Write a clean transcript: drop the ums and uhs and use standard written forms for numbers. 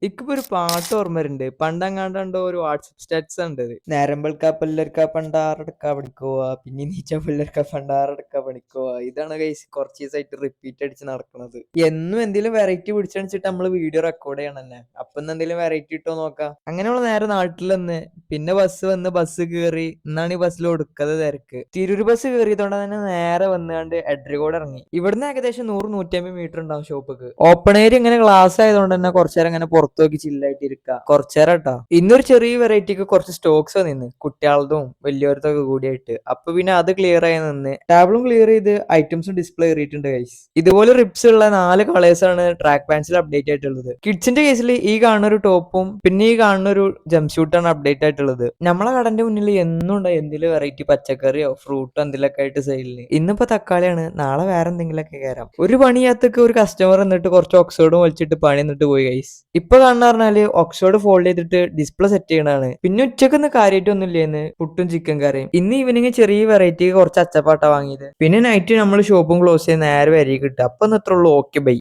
ഇക്കിപ്പോ ഒരു പാട്ട് ഓർമ്മ വരുന്നുണ്ട്. പണ്ടെങ്ങാണ്ടോ ഒരു വാട്സപ്പ് സ്റ്റാറ്റസ് കണ്ടത്. നേരം വെളുക്കാ പിള്ളേർക്കാ പണ്ടാറടക്കാ പണിക്കോവാ, പിന്നെ നീച്ച പിള്ളേർക്കാ പണ്ടാറടക്കാ പണിക്കോവാ. ഇതാണ് ഗൈസ് കുറച്ച് ദിവസമായിട്ട് റിപ്പീറ്റ് അടിച്ച് നടക്കുന്നത്. എന്നും എന്തെങ്കിലും വെറൈറ്റി പിടിച്ചടിച്ചിട്ട് നമ്മള് വീഡിയോ റെക്കോർഡ് ചെയ്യണം തന്നെ. അപ്പൊ എന്തെങ്കിലും വെറൈറ്റി ഇട്ടോ നോക്കാം. അങ്ങനെയുള്ള നേരെ നാട്ടിൽ നിന്ന് പിന്നെ ബസ് വന്ന് ബസ് കയറി. എന്നാണ് ഈ ബസ്സിൽ ഒടുക്കത്തെ തിരക്ക്. തിരൂർ ബസ് കയറിയതുകൊണ്ട് തന്നെ നേരെ വന്നുകൊണ്ട് എഡ്രികോട് ഇറങ്ങി. ഇവിടുന്ന് ഏകദേശം 100-150 മീറ്റർ ഉണ്ടാവും ഷോപ്പിക്ക്. ഓപ്പൺ ഏരിയ ഇങ്ങനെ ഗ്ലാസ് ആയതുകൊണ്ട് തന്നെ കുറച്ചേരം ഇങ്ങനെ പുറത്ത് നോക്കി ചില്ലായിട്ട് ഇരിക്കുക. കുറച്ചേരം കേട്ടോ. ഇന്നൊരു ചെറിയ വെറൈറ്റിക്ക് കുറച്ച് സ്റ്റോക്സ് നിന്ന് കുട്ടികളതും വലിയവരത്തൊക്കെ കൂടിയായിട്ട്. അപ്പൊ പിന്നെ അത് ക്ലിയർ ആയി നിന്ന് ടാബിളും ക്ലിയർ ചെയ്ത് ഐറ്റംസും ഡിസ്പ്ലേ ചെയ്തിട്ടുണ്ട് ഗൈസ്. ഇതുപോലെ റിപ്സ് ഉള്ള 4 കളേഴ്സ് ആണ് ട്രാക്ക് പാൻസിൽ അപ്ഡേറ്റ് ആയിട്ടുള്ളത്. കിഡ്സിന്റെ കേസിൽ ഈ കാണുന്ന ഒരു ടോപ്പും പിന്നെ ഈ കാണുന്ന ഒരു ജംപ് ഷൂട്ടാണ് അപ്ഡേറ്റ് ആയിട്ടുള്ളത്. നമ്മളെ കടന്റെ മുന്നിൽ എന്നും ഉണ്ടാവും എന്തെങ്കിലും വെറൈറ്റി പച്ചക്കറിയോ ഫ്രൂട്ടോ എന്തെങ്കിലുമൊക്കെ ആയിട്ട് സെയിലിന്. ഇന്നിപ്പോ തക്കാളിയാണ്, നാളെ വേറെ എന്തെങ്കിലുമൊക്കെ കയറാം. ഒരു പണിയാത്തൊക്കെ ഒരു കസ്റ്റമർ എന്നിട്ട് കുറച്ച് ഓക്സോഡും വലിച്ചിട്ട് പണി എന്നിട്ട് പോയി ഗൈസ്. ഇപ്പൊ കാണുന്ന പറഞ്ഞാല് ഓക്സോഡ് ഫോൾഡ് ചെയ്തിട്ട് ഡിസ്പ്ലേ സെറ്റ് ചെയ്യണതാണ്. പിന്നെ ഉച്ചക്കൊന്ന് കാര്യമായിട്ടൊന്നും ഇല്ലേന്ന് പുട്ടും ചിക്കൻ കറിയും. ഇന്ന് ഈവനിങ് ചെറിയ വെറൈറ്റി കുറച്ച് അച്ചപ്പാട്ട വാങ്ങിയത്. പിന്നെ നൈറ്റ് നമ്മൾ ഷോപ്പും ക്ലോസ് ചെയ്ത് നേരെ വരി കിട്ടുക. അപ്പൊ ഇത്രയുള്ളൂ. Okay by.